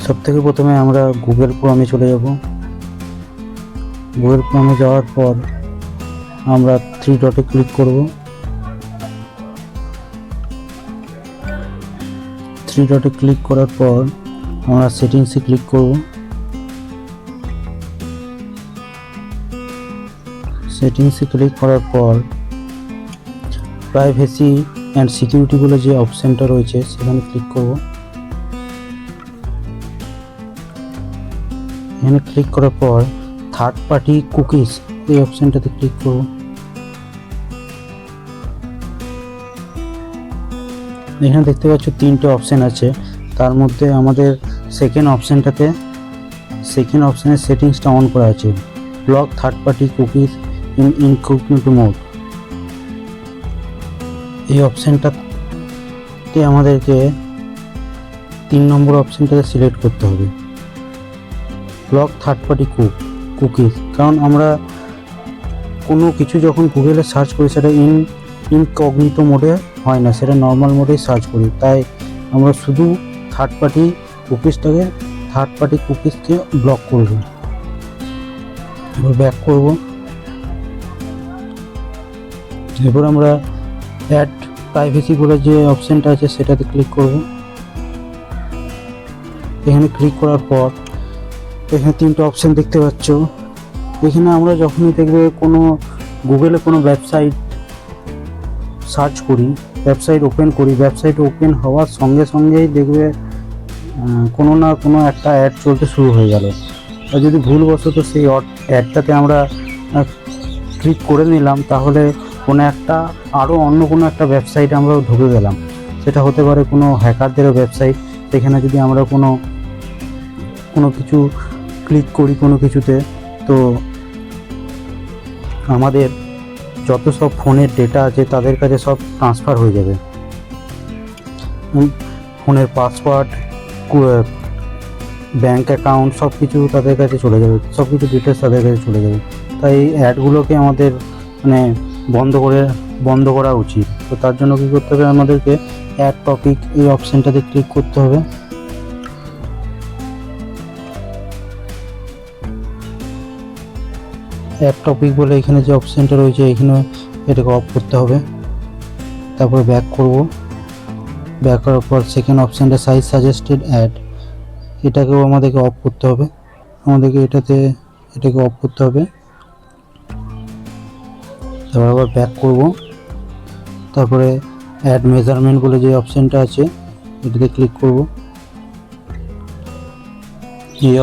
সবথেকে প্রথমে আমরা গুগল ক্রোমে চলে যাব। গুগল ক্রোমে যাওয়ার পর আমরা 3 ডটে ক্লিক করব। 3 ডটে ক্লিক করার পর আমরা সেটিংসে ক্লিক করব। সেটিংসে ক্লিক করার পর প্রাইভেসি অ্যান্ড সিকিউরিটি বলে যে অপশানটা রয়েছে সেখানে ক্লিক করব। এখানে ক্লিক করার পর থার্ড পার্টি কুকিজ এই অপশানটাতে ক্লিক করব। এখানে দেখতে পাচ্ছ 3টে অপশান আছে, তার মধ্যে আমাদের সেকেন্ড অপশানের সেটিংসটা অন করা আছে, block third party cookies in incognito mode. এই অপশানটাকে আমাদেরকে 3 নম্বর অপশানটাকে সিলেক্ট করতে হবে, ব্লক থার্ড পার্টি কুকিজ। কারণ আমরা কোনো কিছু যখন গুগলে সার্চ করি সেটা ইনকগনিটো মোডে হয় না, সেটা নর্মাল মোডেই সার্চ করি, তাই আমরা শুধু থার্ড পার্টি কুকিজকে ব্লক করব। এবার ব্যাক করব। এরপর আমরা অ্যাড প্রাইভেসি বলে যে অপশানটা আছে সেটাতে ক্লিক করব। এখানে ক্লিক করার পর এখানে 3টে অপশান দেখতে পাচ্ছ। এখানে আমরা যখনই দেখবে গুগলে কোনো ওয়েবসাইট সার্চ করি, ওয়েবসাইট ওপেন হওয়ার সঙ্গে সঙ্গেই দেখবে কোনো না কোনো একটা অ্যাড চলতে শুরু হয়ে গেল। আর যদি ভুলবশত সেই অ্যাডটাতে আমরা ক্লিক করে নিলাম, তাহলে অন্য কোনো একটা ওয়েবসাইটে আমরা ঢুকে গেলাম। সেটা হতে পারে কোনো হ্যাকারদেরও ওয়েবসাইট। সেখানে যদি আমরা কোনো কিছু ক্লিক করি কোনো কিছুতে, তো আমাদের যত সব ফোনের ডেটা আছে তাদের কাছে সব ট্রান্সফার হয়ে যাবে। ফোনের পাসওয়ার্ড, ব্যাঙ্ক অ্যাকাউন্ট সব কিছু তাদের কাছে চলে যাবে, সব কিছু ডিটেলস তাদের কাছে চলে যাবে। তাই এই অ্যাডগুলোকে আমাদের বন্ধ করা উচিত। তো তার জন্য কী করতে হবে, আমাদেরকে অ্যাড টপিক এই অপশানটাতে ক্লিক করতে হবে। অ্যাড টপিক বলে এখানে যে অপশানটা রয়েছে এটাকে অফ করতে হবে। তারপরে ব্যাক করব। ব্যাক করার পর সেকেন্ড অপশানটা সাইজ সাজেস্টেড অ্যাড, এটাকেও আমাদেরকে অফ করতে হবে। এটাকে অফ করতে হবে। তারপর আবার ব্যাক করব। তারপরে অ্যাড মেজারমেন্ট বলে যে অপশানটা আছে এটাতে ক্লিক করব। এই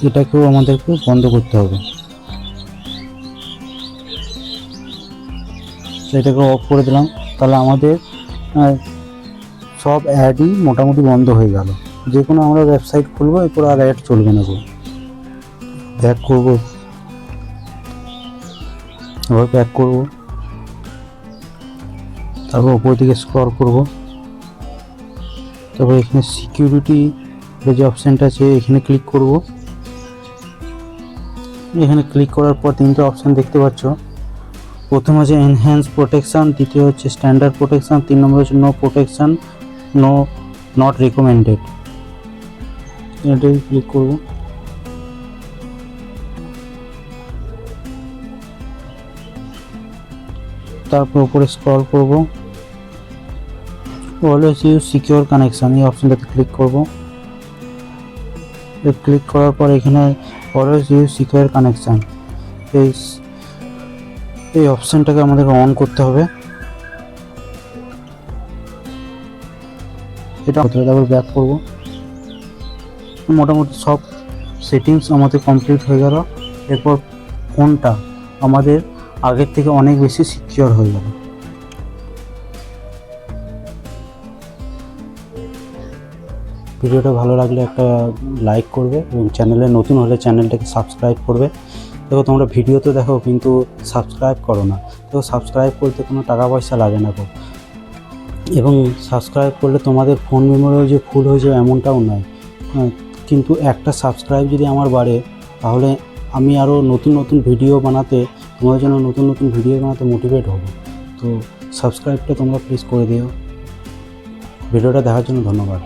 এটাকেও আমাদেরকে বন্ধ করতে হবে। এটাকে অফ করে দিলাম, তাহলে আমাদের সব অ্যাডই মোটামুটি বন্ধ হয়ে গেল। যে কোনো আমরা ওয়েবসাইট খুলবো, এরপর আর অ্যাড চলবে না। ব্যাক করব। আবার ব্যাক করব। তারপর উপর দিকে স্ক্রল করব। তারপর এখানে সিকিউরিটি যে অপশানটা আছে এখানে ক্লিক করব। এখানে ক্লিক করার পর 3টে অপশান দেখতে পাচ্ছ। প্রথম আছে এনহ্যান্স প্রোটেকশান, দ্বিতীয় হচ্ছে স্ট্যান্ডার্ড প্রোটেকশান, 3 নম্বর হচ্ছে নো প্রোটেকশান, নট রিকমেন্ডেড। এটাই ক্লিক করব। তারপর উপরে স্ক্রল করব। অলওয়েজ ইউজ সিকিউর কানেকশান এই অপশানটাতে ক্লিক করব। ক্লিক করার পর এখানে অলওয়েজ ইউজ সিকিউর কানেকশান এই অপশানটাকে আমাদের অন করতে হবে। এটা তারপর ব্যাক করব। মোটামুটি সব সেটিংস আমাদের কমপ্লিট হয়ে গেল। এরপর ফোনটা আমাদের আগের থেকে অনেক বেশি সিকিউর হয়ে গেল। ভিডিওটা ভালো লাগলে একটা লাইক করবে এবং চ্যানেলে নতুন হলে চ্যানেলটাকে সাবস্ক্রাইব করবে। দেখো তোমরা ভিডিও তো দেখো কিন্তু সাবস্ক্রাইব করো না। তো সাবস্ক্রাইব করতে কোনো টাকা পয়সা লাগে না এবং সাবস্ক্রাইব করলে তোমাদের ফোন মেমোরিও যে ফুল হয়ে যাবে এমনটাও নয়। কিন্তু একটা সাবস্ক্রাইব যদি আমার বাড়ে, তাহলে আমি আরও নতুন ভিডিও বানাতে, তোমাদের জন্য নতুন ভিডিও বানাতে মোটিভেট হব। তো সাবস্ক্রাইবটা তোমরা প্লিজ করে দিও। ভিডিওটা দেখার জন্য ধন্যবাদ।